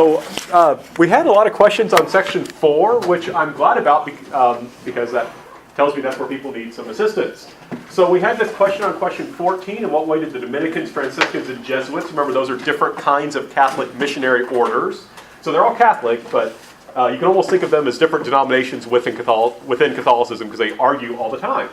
So we had a lot of questions on section 4, which I'm glad about because that tells me that's where people need some assistance. So we had this question on question 14, in what way did the Dominicans, Franciscans, and Jesuits, remember those are different kinds of Catholic missionary orders. So they're all Catholic, but you can almost think of them as different denominations within Catholicism because they argue all the time.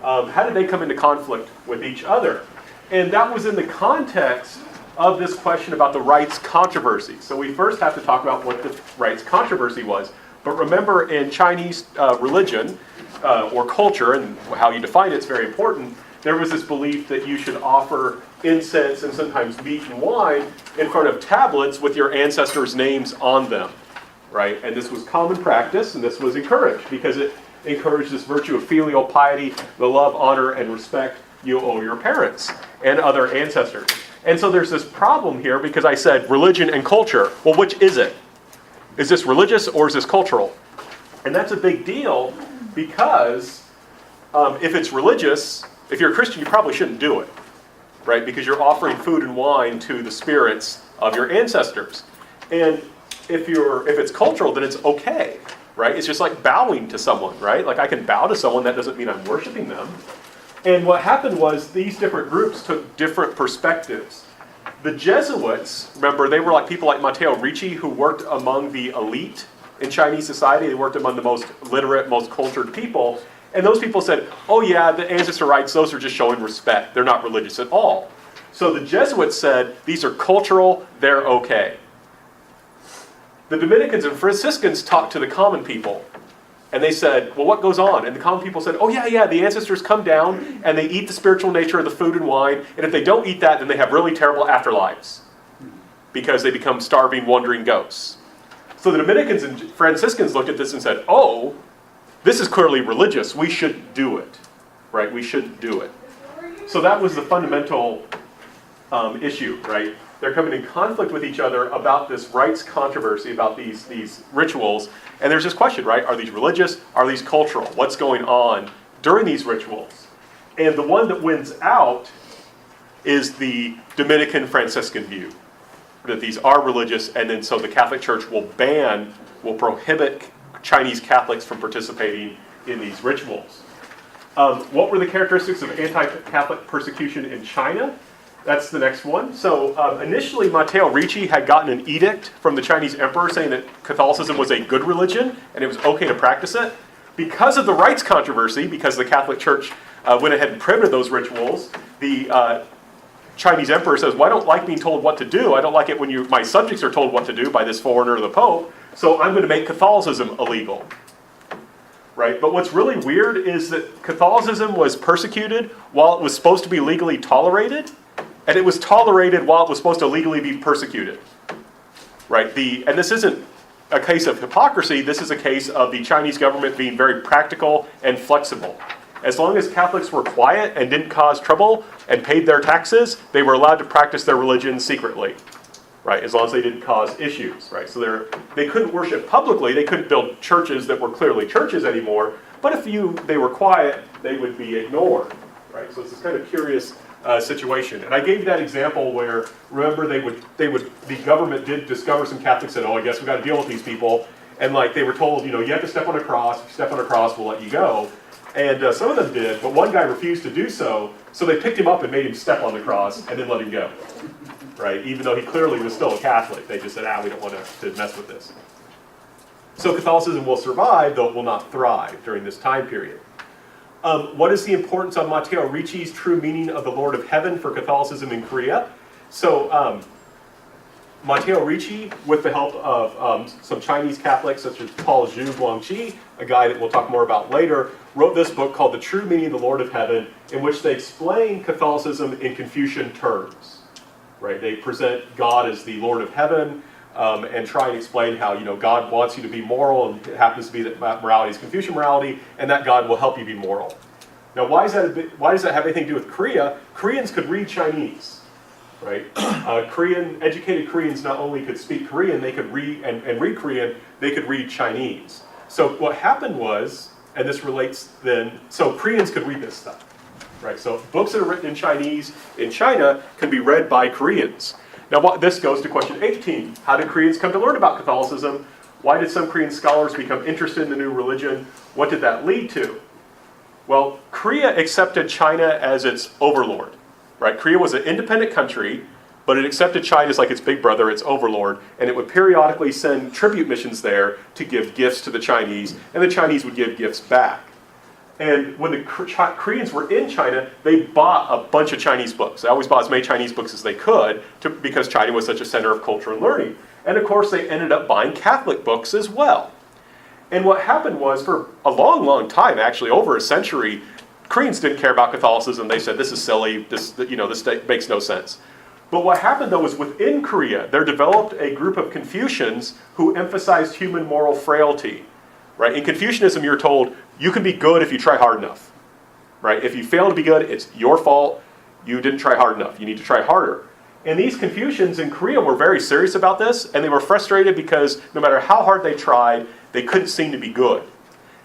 How did they come into conflict with each other? And that was in the context of this question about the rights controversy. So we first have to talk about what the rights controversy was. But remember, in Chinese religion or culture, and how you define it's very important, there was this belief that you should offer incense and sometimes meat and wine in front of tablets with your ancestors' names on them, right? And this was common practice, and this was encouraged because it encouraged this virtue of filial piety, the love, honor, and respect you owe your parents and other ancestors. And so there's this problem here because I said religion and culture. Well, which is it? Is this religious or is this cultural? And that's a big deal because if it's religious, if you're a Christian, you probably shouldn't do it, right? Because you're offering food and wine to the spirits of your ancestors. And if it's cultural, then it's okay, right? It's just like bowing to someone, right? Like I can bow to someone, that doesn't mean I'm worshiping them. And what happened was these different groups took different perspectives. The Jesuits, remember, they were like people like Matteo Ricci who worked among the elite in Chinese society. They worked among the most literate, most cultured people. And those people said, oh yeah, the ancestor rights, those are just showing respect. They're not religious at all. So the Jesuits said, these are cultural, they're okay. The Dominicans and Franciscans talked to the common people. And they said, well, what goes on? And the common people said, oh yeah, the ancestors come down and they eat the spiritual nature of the food and wine. And if they don't eat that, then they have really terrible afterlives because they become starving, wandering ghosts. So the Dominicans and Franciscans looked at this and said, oh, this is clearly religious. We shouldn't do it, right? We shouldn't do it. So that was the fundamental issue, right? They're coming in conflict with each other about this rights controversy, about these rituals. And there's this question, right? Are these religious? Are these cultural? What's going on during these rituals? And the one that wins out is the Dominican Franciscan view, that these are religious, and then so the Catholic Church will prohibit Chinese Catholics from participating in these rituals. What were the characteristics of anti-Catholic persecution in China? That's the next one. So initially, Matteo Ricci had gotten an edict from the Chinese emperor saying that Catholicism was a good religion and it was okay to practice it. Because of the rights controversy, because the Catholic Church went ahead and prohibited those rituals, the Chinese emperor says, well, I don't like being told what to do. I don't like it when my subjects are told what to do by this foreigner, the Pope. So I'm going to make Catholicism illegal. Right? But what's really weird is that Catholicism was persecuted while it was supposed to be legally tolerated. And it was tolerated while it was supposed to legally be persecuted, right? And this isn't a case of hypocrisy. This is a case of the Chinese government being very practical and flexible. As long as Catholics were quiet and didn't cause trouble and paid their taxes, they were allowed to practice their religion secretly, right? As long as they didn't cause issues, right? So they couldn't worship publicly. They couldn't build churches that were clearly churches anymore. But if they were quiet, they would be ignored, right? So it's this kind of curious situation. And I gave you that example where, remember, the government did discover some Catholics said, oh, I guess we got to deal with these people. And like they were told, you have to step on a cross. If you step on a cross, we'll let you go. And some of them did, but one guy refused to do so. So they picked him up and made him step on the cross and then let him go. Right? Even though he clearly was still a Catholic. They just said, we don't want to mess with this. So Catholicism will survive, though it will not thrive during this time period. What is the importance of Matteo Ricci's true meaning of the Lord of Heaven for Catholicism in Korea? So Matteo Ricci, with the help of some Chinese Catholics such as Paul Zhu Guangqi, a guy that we'll talk more about later, wrote this book called The True Meaning of the Lord of Heaven, in which they explain Catholicism in Confucian terms. Right? They present God as the Lord of Heaven, and try and explain how God wants you to be moral, and it happens to be that morality is Confucian morality, and that God will help you be moral. Now, why does that have anything to do with Korea? Koreans could read Chinese, right? Educated Koreans not only could speak Korean, they could read and read Korean. They could read Chinese. So what happened was, and this relates then, so Koreans could read this stuff. Right? So books that are written in Chinese in China can be read by Koreans. Now this goes to question 18. How did Koreans come to learn about Catholicism? Why did some Korean scholars become interested in the new religion? What did that lead to? Well, Korea accepted China as its overlord. Right? Korea was an independent country, but it accepted China as like its big brother, its overlord, and it would periodically send tribute missions there to give gifts to the Chinese, and the Chinese would give gifts back. And when the Koreans were in China, they bought a bunch of Chinese books. They always bought as many Chinese books as they could because China was such a center of culture and learning. And of course, they ended up buying Catholic books as well. And what happened was, for a long, long time, actually over a century, Koreans didn't care about Catholicism. They said, this is silly, this makes no sense. But what happened, though, is within Korea, there developed a group of Confucians who emphasized human moral frailty. Right? In Confucianism, you're told, you can be good if you try hard enough. Right? If you fail to be good, it's your fault. You didn't try hard enough. You need to try harder. And these Confucians in Korea were very serious about this, and they were frustrated because no matter how hard they tried, they couldn't seem to be good.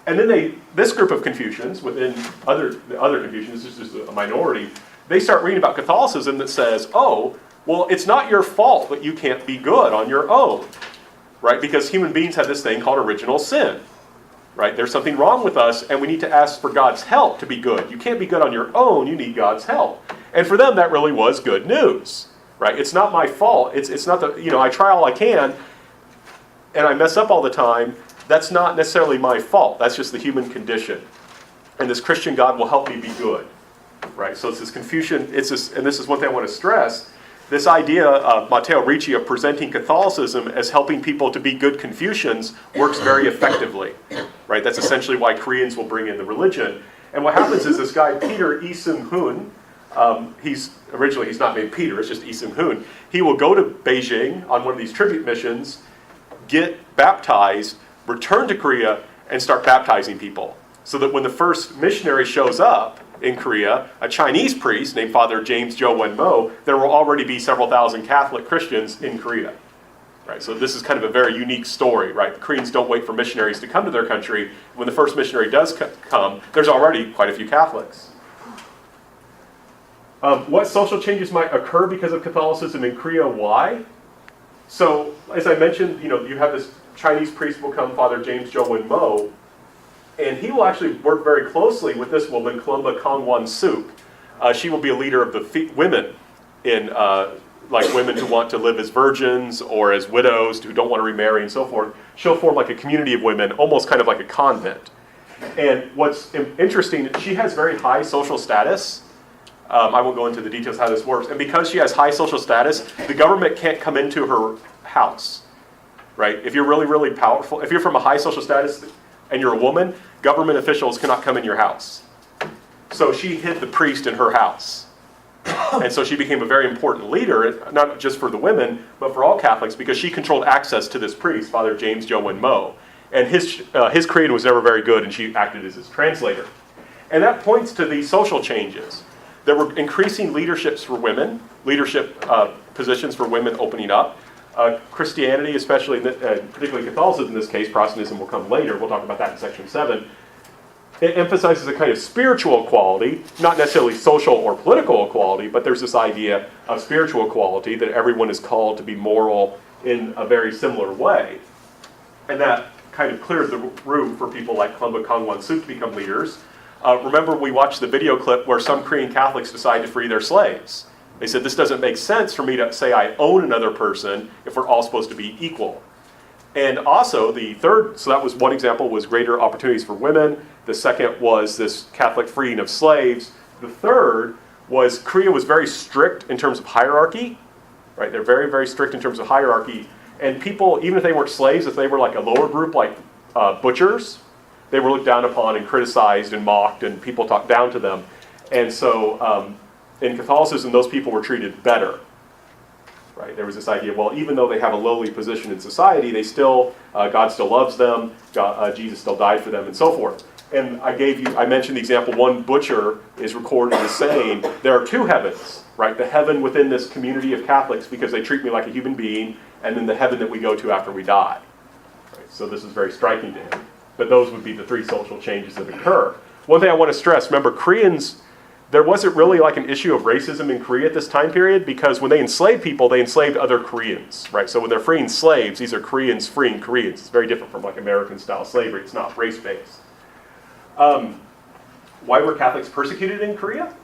And then this group of Confucians, within other Confucians, this is just a minority, they start reading about Catholicism that says, oh, well, it's not your fault that you can't be good on your own. Right? Because human beings have this thing called original sin. Right? There's something wrong with us, and we need to ask for God's help to be good. You can't be good on your own. You need God's help. And for them, that really was good news. Right? It's not my fault. It's not I try all I can, and I mess up all the time. That's not necessarily my fault. That's just the human condition. And this Christian God will help me be good. Right? So it's this Confucian, and this is one thing I want to stress, this idea of Matteo Ricci of presenting Catholicism as helping people to be good Confucians works very effectively. Right? That's essentially why Koreans will bring in the religion. And what happens is this guy, Peter Isung-hoon, he's not named Peter, it's just Isung-hoon. He will go to Beijing on one of these tribute missions, get baptized, return to Korea, and start baptizing people. So that when the first missionary shows up in Korea, a Chinese priest named Father James Jo Wei Mei, there will already be several thousand Catholic Christians in Korea. Right? So this is kind of a very unique story. Right? The Koreans don't wait for missionaries to come to their country. When the first missionary does come, there's already quite a few Catholics. What social changes might occur because of Catholicism in Korea? Why? So, as I mentioned, you have this Chinese priest will come, Father James Jo Wei Mei, and he will actually work very closely with this woman, Klumba Kangwon-suk. She will be a leader of the women in, like women who want to live as virgins or as widows who don't want to remarry and so forth. She'll form like a community of women, almost kind of like a convent. And what's interesting, she has very high social status. I won't go into the details how this works. And because she has high social status, the government can't come into her house. Right? If you're really, really powerful, if you're from a high social status and you're a woman, government officials cannot come in your house. So she hid the priest in her house. And so she became a very important leader, not just for the women, but for all Catholics, because she controlled access to this priest, Father James Jo Wei Mei. And his Korean was never very good, and she acted as his translator. And that points to these social changes. There were increasing leaderships for women, leadership positions for women opening up. Christianity, especially, particularly Catholicism in this case, Protestantism will come later, we'll talk about that in section 7. It emphasizes a kind of spiritual equality, not necessarily social or political equality, but there's this idea of spiritual equality that everyone is called to be moral in a very similar way. And that kind of cleared the room for people like Klumba Kangwon-suk to become leaders. Remember, we watched the video clip where some Korean Catholics decided to free their slaves. They said, this doesn't make sense for me to say I own another person if we're all supposed to be equal. And also, the third, so that was one example, was greater opportunities for women. The second was this Catholic freeing of slaves. The third was Korea was very strict in terms of hierarchy. Right? They're very, very strict in terms of hierarchy. And people, even if they weren't slaves, if they were like a lower group, like butchers, they were looked down upon and criticized and mocked, and people talked down to them. And so in Catholicism, those people were treated better. Right? There was this idea, well, even though they have a lowly position in society, they still, God still loves them, Jesus still died for them, and so forth. And I mentioned the example, one butcher is recorded as saying, there are two heavens, right? The heaven within this community of Catholics because they treat me like a human being, and then the heaven that we go to after we die. Right? So this is very striking to him. But those would be the three social changes that occur. One thing I want to stress, remember, Koreans there wasn't really like an issue of racism in Korea at this time period, because when they enslaved people, they enslaved other Koreans, right? So when they're freeing slaves, these are Koreans freeing Koreans. It's very different from like American-style slavery. It's not race-based. Why were Catholics persecuted in Korea?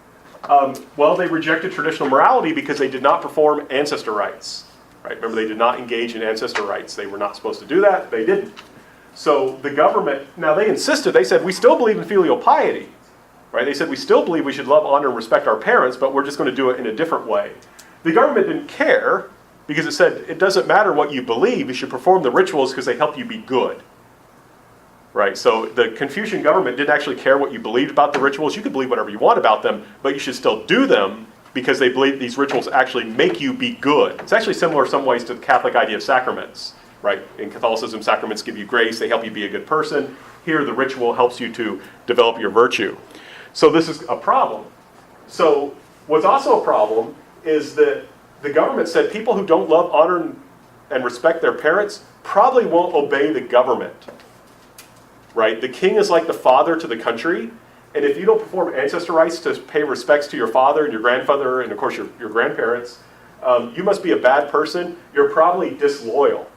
Well, they rejected traditional morality because they did not perform ancestor rites. Right? Remember, they did not engage in ancestor rites. They were not supposed to do that. They didn't. So the government, now they insisted, they said, we still believe in filial piety. Right? They said, we still believe we should love, honor, and respect our parents, but we're just going to do it in a different way. The government didn't care because it said, it doesn't matter what you believe, you should perform the rituals because they help you be good. Right? So the Confucian government didn't actually care what you believed about the rituals. You could believe whatever you want about them, but you should still do them because they believe these rituals actually make you be good. It's actually similar in some ways to the Catholic idea of sacraments. Right? In Catholicism, sacraments give you grace, they help you be a good person. Here, the ritual helps you to develop your virtue. So this is a problem. So what's also a problem is that the government said people who don't love, honor, and respect their parents probably won't obey the government. Right? The king is like the father to the country, and if you don't perform ancestor rites to pay respects to your father and your grandfather and of course your grandparents, you must be a bad person. You're probably disloyal.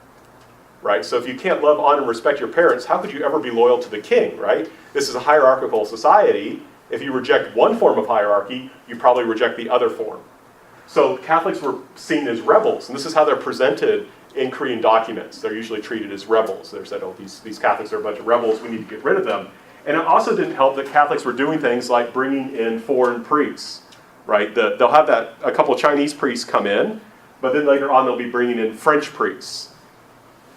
Right? So if you can't love, honor, and respect your parents, how could you ever be loyal to the king, right? This is a hierarchical society. If you reject one form of hierarchy, you probably reject the other form. So Catholics were seen as rebels, and this is how they're presented in Korean documents. They're usually treated as rebels. They're said, oh, these Catholics are a bunch of rebels, we need to get rid of them. And it also didn't help that Catholics were doing things like bringing in foreign priests, right? They'll have a couple of Chinese priests come in, but then later on they'll be bringing in French priests.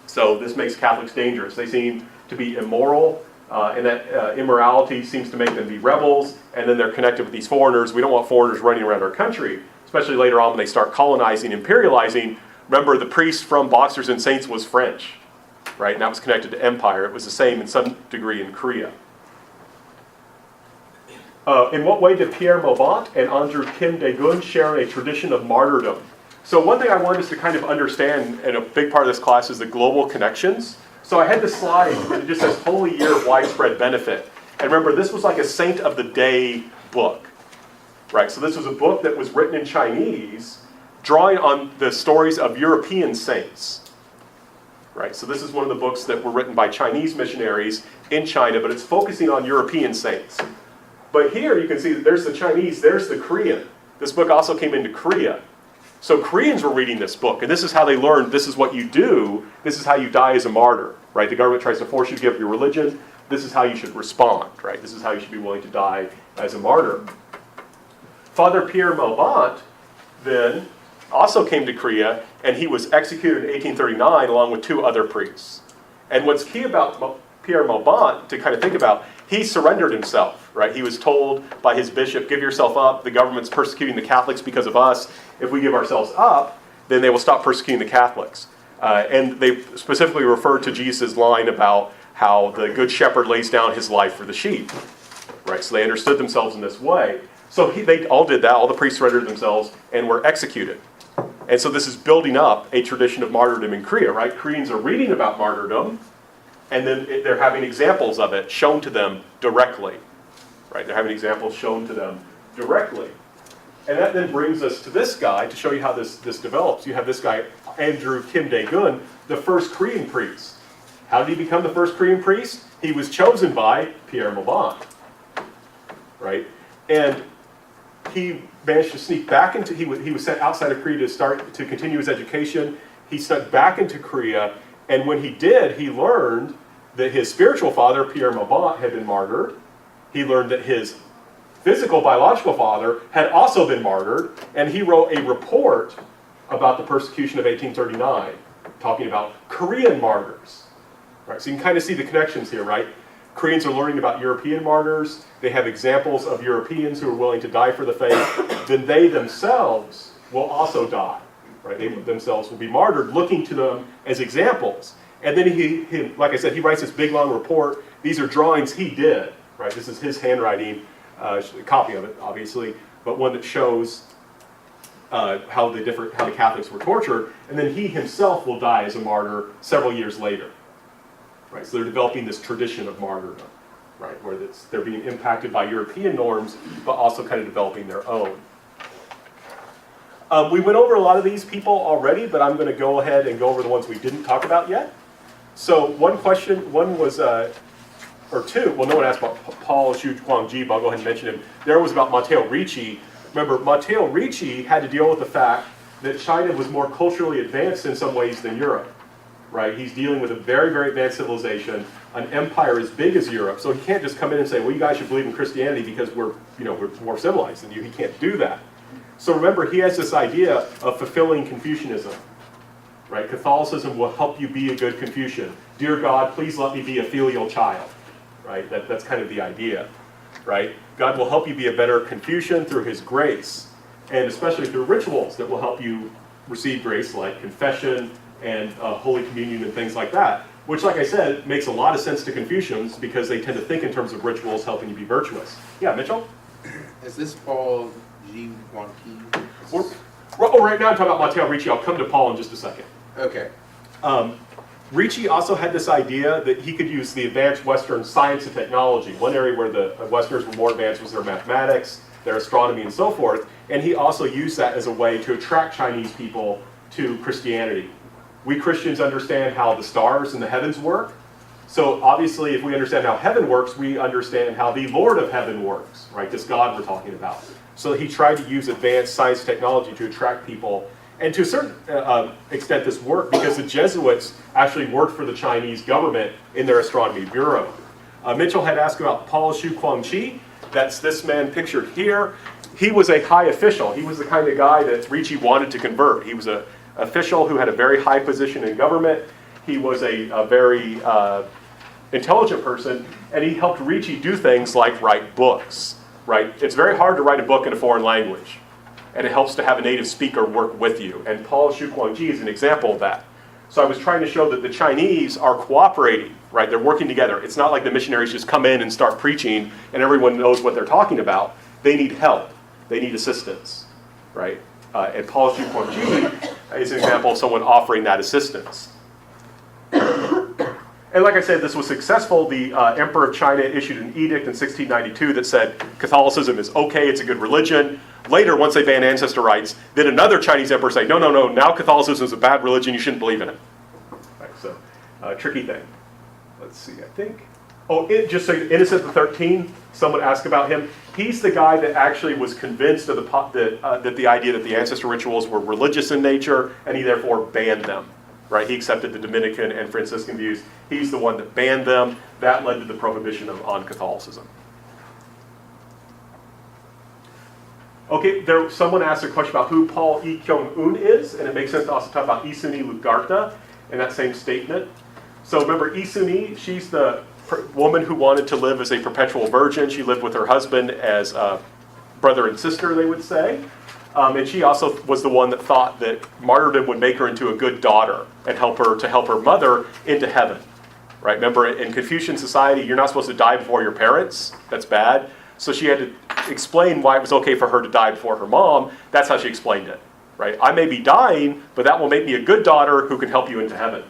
So this makes Catholics dangerous. They seem to be immoral, and that immorality seems to make them be rebels, and then they're connected with these foreigners. We don't want foreigners running around our country, especially later on when they start colonizing, imperializing. Remember, the priest from Boxers and Saints was French, right? And that was connected to empire. It was the same in some degree in Korea. In what way did Pierre Mauban and Andrew Kim Dae-gun share in a tradition of martyrdom? So one thing I want us to kind of understand, and a big part of this class, is the global connections. So I had this slide, and it just says Holy Year of Widespread Benefit. And remember, this was like a Saint of the Day book, right? So this was a book that was written in Chinese, drawing on the stories of European saints, right? So this is one of the books that were written by Chinese missionaries in China, but it's focusing on European saints. But here you can see that there's the Chinese, there's the Korean. This book also came into Korea. So Koreans were reading this book, and this is how they learned, this is what you do, this is how you die as a martyr, right? The government tries to force you to give up your religion, this is how you should respond, right? This is how you should be willing to die as a martyr. Father Pierre Mauban then also came to Korea, and he was executed in 1839 along with two other priests. And what's key about Pierre Mauban to kind of think about, he surrendered himself, right? He was told by his bishop, give yourself up, the government's persecuting the Catholics because of us. If we give ourselves up, then they will stop persecuting the Catholics. And they specifically referred to Jesus' line about how the good shepherd lays down his life for the sheep, right? So they understood themselves in this way. So they all did that, all the priests surrendered themselves and were executed. And so this is building up a tradition of martyrdom in Korea, right? Koreans are reading about martyrdom, and then they're having examples of it shown to them directly, right? They're having examples shown to them directly. And that then brings us to this guy to show you how this develops. You have this guy, Andrew Kim Dae-gun, the first Korean priest. How did he become the first Korean priest? He was chosen by Pierre Mauban, right? And he managed to sneak back into, he was sent outside of Korea to continue his education. He snuck back into Korea, and when he did, he learned that his spiritual father, Pierre Mauban, had been martyred. He learned that his physical, biological father had also been martyred, and he wrote a report about the persecution of 1839, talking about Korean martyrs. Right? So you can kind of see the connections here, right? Koreans are learning about European martyrs. They have examples of Europeans who are willing to die for the faith. Then they themselves will also die. Right? They themselves will be martyred, looking to them as examples. And then he, like I said, he writes this big long report. These are drawings he did. Right? This is his handwriting, a copy of it, obviously, but one that shows how the Catholics were tortured. And then he himself will die as a martyr several years later. Right? So they're developing this tradition of martyrdom. right? Where they're being impacted by European norms, but also kind of developing their own. We went over a lot of these people already, but I'm going to go ahead and go over the ones we didn't talk about yet. So one was, or two, well, no one asked about Paul Xu Guangji, but I'll go ahead and mention him. There was about Matteo Ricci. Remember, Matteo Ricci had to deal with the fact that China was more culturally advanced in some ways than Europe, right? He's dealing with a very, very advanced civilization, an empire as big as Europe, so he can't just come in and say, well, you guys should believe in Christianity because we're more civilized than you. He can't do that. So remember, he has this idea of fulfilling Confucianism, right? Catholicism will help you be a good Confucian. Dear God, please let me be a filial child, right? That's kind of the idea, right? God will help you be a better Confucian through his grace, and especially through rituals that will help you receive grace, like confession and Holy Communion and things like that, which, like I said, makes a lot of sense to Confucians because they tend to think in terms of rituals helping you be virtuous. Yeah, Mitchell? Is this Paul G. Guangji? Right now I'm talking about Matteo Ricci. I'll come to Paul in just a second. Okay. Ricci also had this idea that he could use the advanced Western science and technology. One area where the Westerners were more advanced was their mathematics, their astronomy, and so forth. And he also used that as a way to attract Chinese people to Christianity. We Christians understand how the stars and the heavens work. So obviously, if we understand how heaven works, we understand how the Lord of heaven works, right? This God we're talking about. So he tried to use advanced science technology to attract people. And to a certain extent, this worked because the Jesuits actually worked for the Chinese government in their astronomy bureau. Mitchell had asked about Paul Xu Guangji. That's this man pictured here. He was a high official. He was the kind of guy that Ricci wanted to convert. He was an official who had a very high position in government. He was a very intelligent person, and he helped Ricci do things like write books, right? It's very hard to write a book in a foreign language, and it helps to have a native speaker work with you. And Paul Xu Guangji is an example of that. So I was trying to show that the Chinese are cooperating, right? They're working together. It's not like the missionaries just come in and start preaching and everyone knows what they're talking about. They need help. They need assistance, right? And Paul Xu Guangji is an example of someone offering that assistance. And like I said, this was successful. The Emperor of China issued an edict in 1692 that said Catholicism is okay, it's a good religion. Later, once they banned ancestor rites, then another Chinese emperor said, no, now Catholicism is a bad religion, you shouldn't believe in it. Right, so, tricky thing. Let's see, I think. Oh, just so Innocent XIII, someone asked about him. He's the guy that actually was convinced of that the idea that the ancestor rituals were religious in nature, and he therefore banned them. Right? He accepted the Dominican and Franciscan views. He's the one that banned them. That led to the prohibition on Catholicism. Okay, someone asked a question about who Paul E. Kyung-un is, and it makes sense to also talk about Isuni Lugarta in that same statement. So remember, Isuni, she's the woman who wanted to live as a perpetual virgin. She lived with her husband as brother and sister, they would say. And she also was the one that thought that martyrdom would make her into a good daughter and help her mother into heaven. Right? Remember, in Confucian society, you're not supposed to die before your parents. That's bad. So she had to explain why it was okay for her to die before her mom. That's how she explained it. Right? I may be dying, but that will make me a good daughter who can help you into heaven.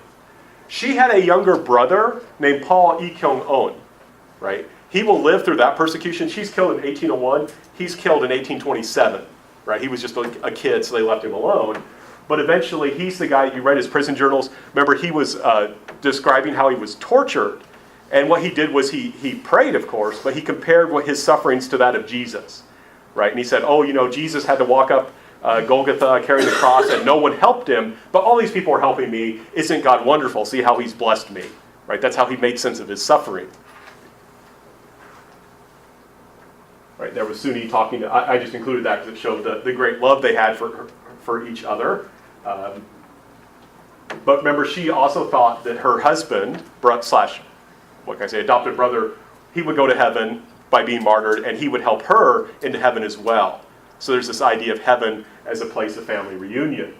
She had a younger brother named Paul E. Kyung-un. Right? He will live through that persecution. She's killed in 1801. He's killed in 1827. Right? He was just a kid, so they left him alone. But eventually, he's the guy, you read his prison journals. Remember, he was describing how he was tortured. And what he did was he prayed, of course, but he compared his sufferings to that of Jesus. Right? And he said, Jesus had to walk up Golgotha carrying the cross, and no one helped him, but all these people are helping me. Isn't God wonderful? See how he's blessed me. Right? That's how he made sense of his suffering. Right, there was Suni talking to, I just included that because it showed the great love they had for each other. But remember, she also thought that her husband, adopted brother, he would go to heaven by being martyred, and he would help her into heaven as well. So there's this idea of heaven as a place of family reunion.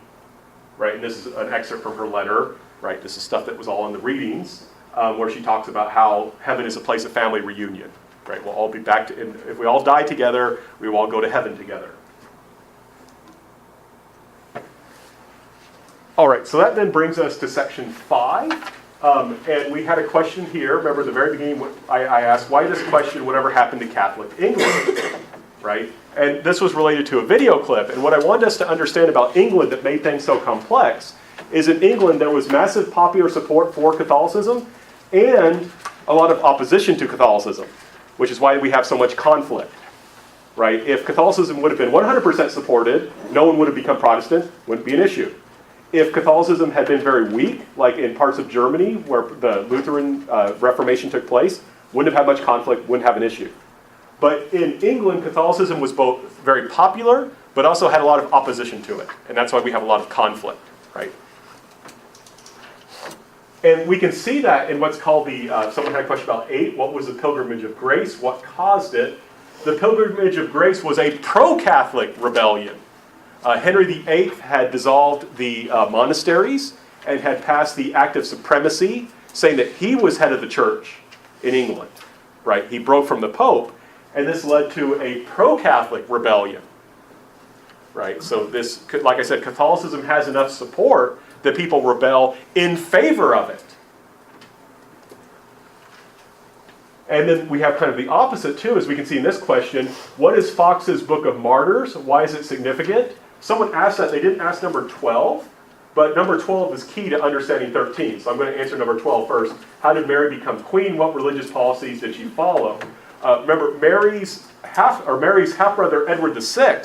Right, and this is an excerpt from her letter. Right, this is stuff that was all in the readings, where she talks about how heaven is a place of family reunion. Right, we'll all be back if we all die together, we will all go to heaven together. All right, so that then brings us to section 5. And we had a question here. Remember at the very beginning, I asked, why this question, whatever happened to Catholic England, right? And this was related to a video clip. And what I wanted us to understand about England that made things so complex is in England there was massive popular support for Catholicism and a lot of opposition to Catholicism, which is why we have so much conflict, right? If Catholicism would have been 100% supported, no one would have become Protestant, wouldn't be an issue. If Catholicism had been very weak, like in parts of Germany where the Lutheran Reformation took place, wouldn't have had much conflict, wouldn't have an issue. But in England, Catholicism was both very popular, but also had a lot of opposition to it. And that's why we have a lot of conflict, right? And we can see that in what's called the, someone had a question about 8, what was the Pilgrimage of Grace? What caused it? The Pilgrimage of Grace was a pro-Catholic rebellion. Henry VIII had dissolved the monasteries and had passed the Act of Supremacy, saying that he was head of the church in England, right? He broke from the Pope, and this led to a pro-Catholic rebellion, right? So this, like I said, Catholicism has enough support that people rebel in favor of it. And then we have kind of the opposite too, as we can see in this question. What is Fox's Book of Martyrs? Why is it significant? Someone asked that. They didn't ask number 12, but number 12 is key to understanding 13. So I'm going to answer number 12 first. How did Mary become queen? What religious policies did she follow? Remember, Mary's half-brother Edward VI,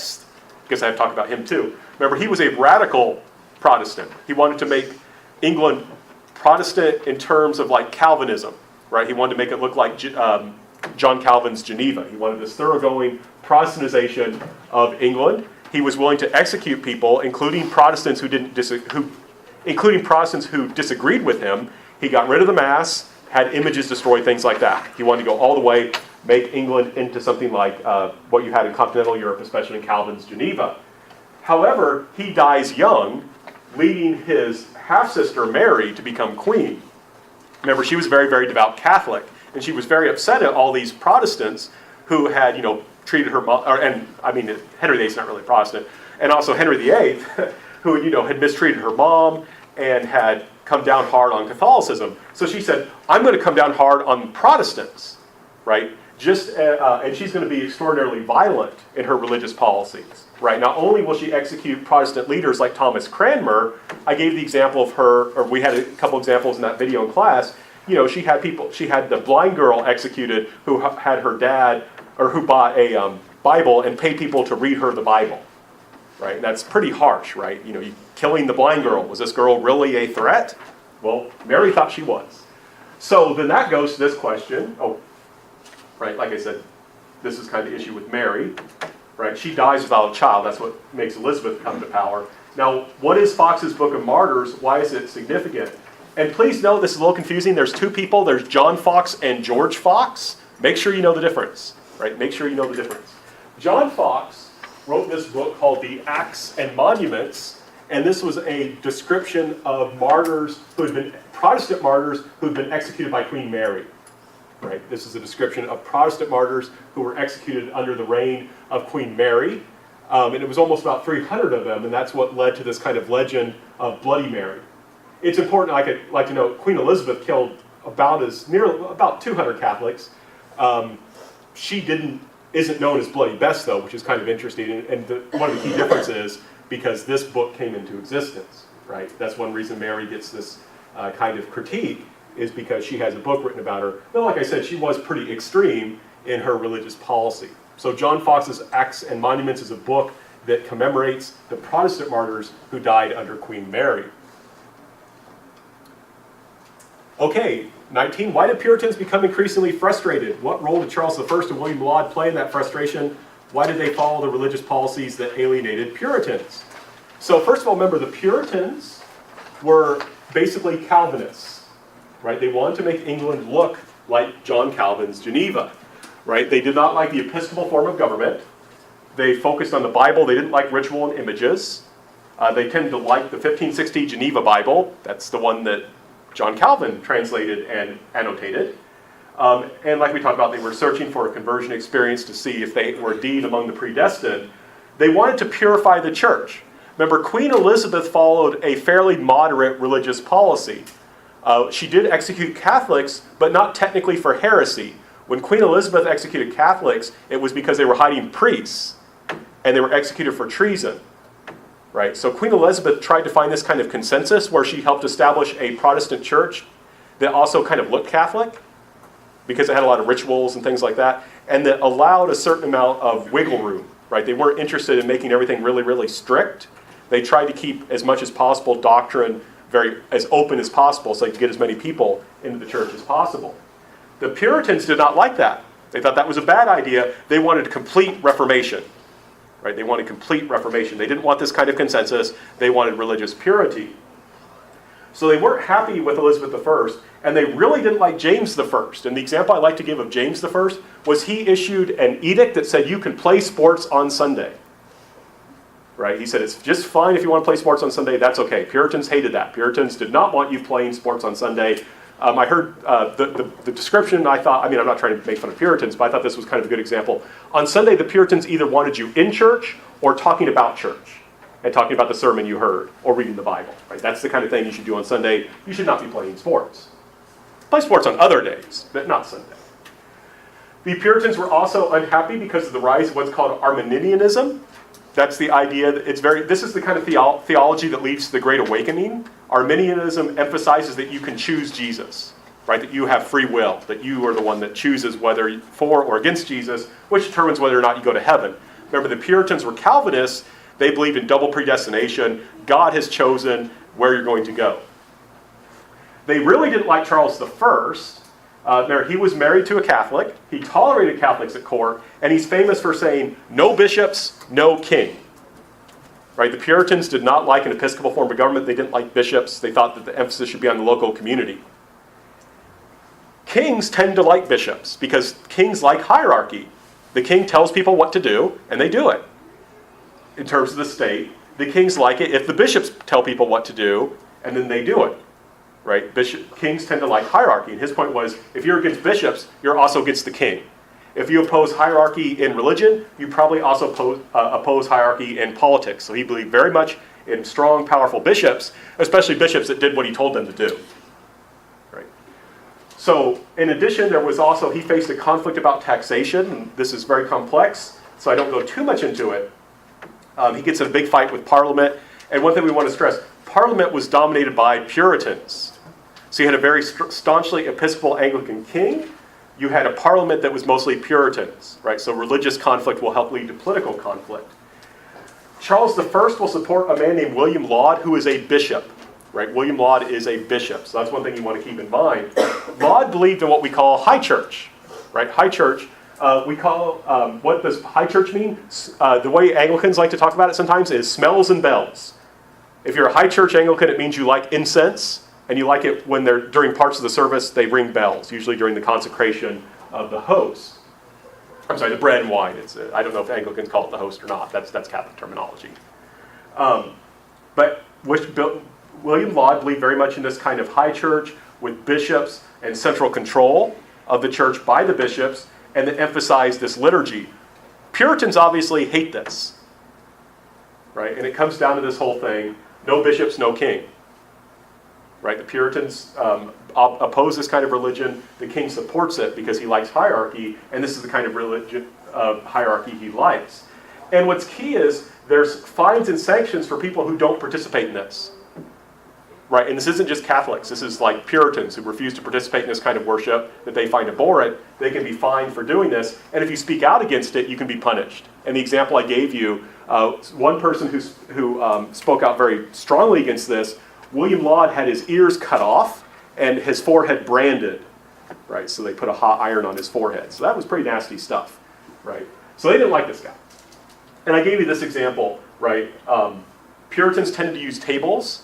because I have talked about him too. Remember, he was a radical Protestant. He wanted to make England Protestant in terms of like Calvinism, right? He wanted to make it look like John Calvin's Geneva. He wanted this thoroughgoing Protestantization of England. He was willing to execute people, including Protestants who disagreed with him. He got rid of the Mass, had images destroyed, things like that. He wanted to go all the way, make England into something like what you had in continental Europe, especially in Calvin's Geneva. However, he dies young, leading his half-sister Mary to become queen. Remember, she was very, very devout Catholic, and she was very upset at all these Protestants who had, treated her mom, Henry VIII's not really Protestant, and also Henry VIII, who, had mistreated her mom and had come down hard on Catholicism. So she said, I'm going to come down hard on Protestants, right? And she's going to be extraordinarily violent in her religious policies, right? Not only will she execute Protestant leaders like Thomas Cranmer, I gave the example of her, or we had a couple examples in that video in class. She had the blind girl executed who had her dad, or who bought a Bible and paid people to read her the Bible, right? And that's pretty harsh, right? Killing the blind girl. Was this girl really a threat? Well, Mary thought she was. So then that goes to this question. Oh, right, like I said, this is kind of the issue with Mary, right? She dies without a child. That's what makes Elizabeth come to power. Now, what is Fox's Book of Martyrs? Why is it significant? And please note, this is a little confusing. There's two people. There's John Fox and George Fox. Make sure you know the difference, right? Make sure you know the difference. John Fox wrote this book called The Acts and Monuments, and this was a description of martyrs who had been, Protestant martyrs who had been executed by Queen Mary. Right? This is a description of Protestant martyrs who were executed under the reign of Queen Mary. And it was almost about 300 of them, and that's what led to this kind of legend of Bloody Mary. It's important, like to note, Queen Elizabeth killed about 200 Catholics. She isn't known as Bloody Bess, though, which is kind of interesting. And one of the key differences is because this book came into existence. Right? That's one reason Mary gets this kind of critique, is because she has a book written about her. But like I said, she was pretty extreme in her religious policy. So John Fox's Acts and Monuments is a book that commemorates the Protestant martyrs who died under Queen Mary. Okay, 19. Why did Puritans become increasingly frustrated? What role did Charles I and William Laud play in that frustration? Why did they follow the religious policies that alienated Puritans? So first of all, remember, the Puritans were basically Calvinists. Right? They wanted to make England look like John Calvin's Geneva. Right? They did not like the episcopal form of government. They focused on the Bible. They didn't like ritual and images. They tended to like the 1560 Geneva Bible. That's the one that John Calvin translated and annotated. And like we talked about, they were searching for a conversion experience to see if they were indeed among the predestined. They wanted to purify the church. Remember, Queen Elizabeth followed a fairly moderate religious policy. She did execute Catholics, but not technically for heresy. When Queen Elizabeth executed Catholics, it was because they were hiding priests, and they were executed for treason. Right? So Queen Elizabeth tried to find this kind of consensus where she helped establish a Protestant church that also kind of looked Catholic, because it had a lot of rituals and things like that, and that allowed a certain amount of wiggle room. Right? They weren't interested in making everything really, really strict. They tried to keep as much as possible doctrine as open as possible so they could get as many people into the church as possible. The Puritans did not like that. They thought that was a bad idea. They wanted complete Reformation. Right? They wanted complete Reformation. They didn't want this kind of consensus. They wanted religious purity. So they weren't happy with Elizabeth I, and they really didn't like James I. And the example I like to give of James I was he issued an edict that said you can play sports on Sunday. Right? He said it's just fine if you want to play sports on Sunday, that's okay. Puritans hated that. Puritans did not want you playing sports on Sunday. I heard the description, I'm not trying to make fun of Puritans, but I thought this was kind of a good example. On Sunday, the Puritans either wanted you in church or talking about church and talking about the sermon you heard or reading the Bible. Right? That's the kind of thing you should do on Sunday. You should not be playing sports. Play sports on other days, but not Sunday. The Puritans were also unhappy because of the rise of what's called Arminianism. That's the idea that this is the kind of theology that leads to the Great Awakening. Arminianism emphasizes that you can choose Jesus, right? That you have free will, that you are the one that chooses whether for or against Jesus, which determines whether or not you go to heaven. Remember, the Puritans were Calvinists. They believed in double predestination. God has chosen where you're going to go. They really didn't like Charles I. He was married to a Catholic. He tolerated Catholics at court, and he's famous for saying, no bishops, no king. Right? The Puritans did not like an episcopal form of government. They didn't like bishops. They thought that the emphasis should be on the local community. Kings tend to like bishops because kings like hierarchy. The king tells people what to do, and they do it. In terms of the state, the kings like it if the bishops tell people what to do, and then they do it. Right? Kings tend to like hierarchy. And his point was, if you're against bishops, you're also against the king. If you oppose hierarchy in religion, you probably also oppose hierarchy in politics. So he believed very much in strong, powerful bishops, especially bishops that did what he told them to do. Right? So in addition, he faced a conflict about taxation. And this is very complex, so I don't go too much into it. He gets in a big fight with Parliament. And one thing we want to stress, Parliament was dominated by Puritans. So you had a very staunchly Episcopal Anglican king. You had a parliament that was mostly Puritans, right? So religious conflict will help lead to political conflict. Charles I will support a man named William Laud, who is a bishop, right? William Laud is a bishop, so that's one thing you want to keep in mind. Laud believed in what we call high church, right? High church. What does high church mean? The way Anglicans like to talk about it sometimes is smells and bells. If you're a high church Anglican, it means you like incense, and you like it when during parts of the service, they ring bells, usually during the consecration of the host. The bread and wine. I don't know if Anglicans call it the host or not. That's Catholic terminology. But William Laud believed very much in this kind of high church with bishops and central control of the church by the bishops, and that emphasized this liturgy. Puritans obviously hate this, right? And it comes down to this whole thing, no bishops, no king. Right? The Puritans oppose this kind of religion. The king supports it because he likes hierarchy, and this is the kind of religion hierarchy he likes. And what's key is there's fines and sanctions for people who don't participate in this. Right? And this isn't just Catholics. This is like Puritans who refuse to participate in this kind of worship that they find abhorrent. They can be fined for doing this, and if you speak out against it, you can be punished. And the example I gave you, one person who spoke out very strongly against this, William Laud had his ears cut off and his forehead branded, right? So they put a hot iron on his forehead. So that was pretty nasty stuff, right? So they didn't like this guy. And I gave you this example, right? Puritans tended to use tables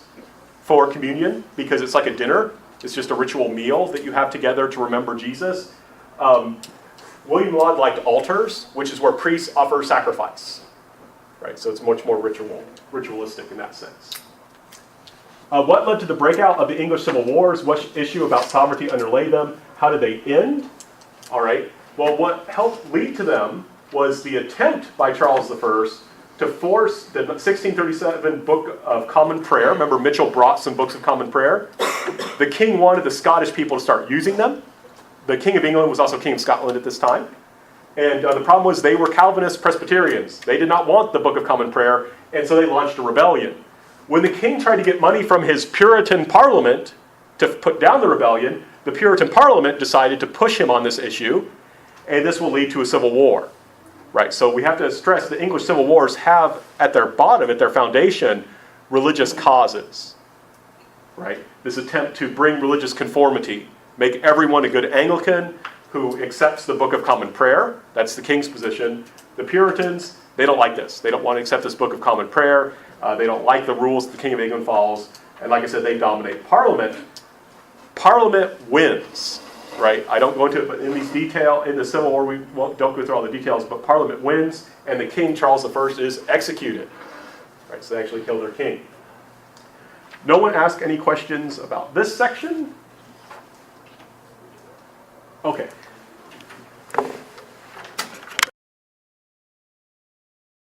for communion because it's like a dinner. It's just a ritual meal that you have together to remember Jesus. William Laud liked altars, which is where priests offer sacrifice, right? So it's much more ritualistic in that sense. What led to the breakout of the English Civil Wars? What issue about sovereignty underlay them? How did they end? All right. Well, what helped lead to them was the attempt by Charles I to force the 1637 Book of Common Prayer. Remember, Mitchell brought some books of common prayer. The king wanted the Scottish people to start using them. The King of England was also King of Scotland at this time. And the problem was they were Calvinist Presbyterians. They did not want the Book of Common Prayer, and so they launched a rebellion. When the king tried to get money from his Puritan Parliament to put down the rebellion, the Puritan Parliament decided to push him on this issue, and this will lead to a civil war. Right, so we have to stress the English civil wars have at their bottom, at their foundation, religious causes. Right, this attempt to bring religious conformity, make everyone a good Anglican who accepts the Book of Common Prayer. That's the king's position. The Puritans, they don't like this. They don't want to accept this Book of Common Prayer. They don't like the rules the King of England follows. And like I said, they dominate Parliament. Parliament wins. Right, I don't go into it, but in the Civil War, we don't go through all the details, but Parliament wins, and the King, Charles I, is executed. Right, so they actually kill their king. No one asked any questions about this section? Okay.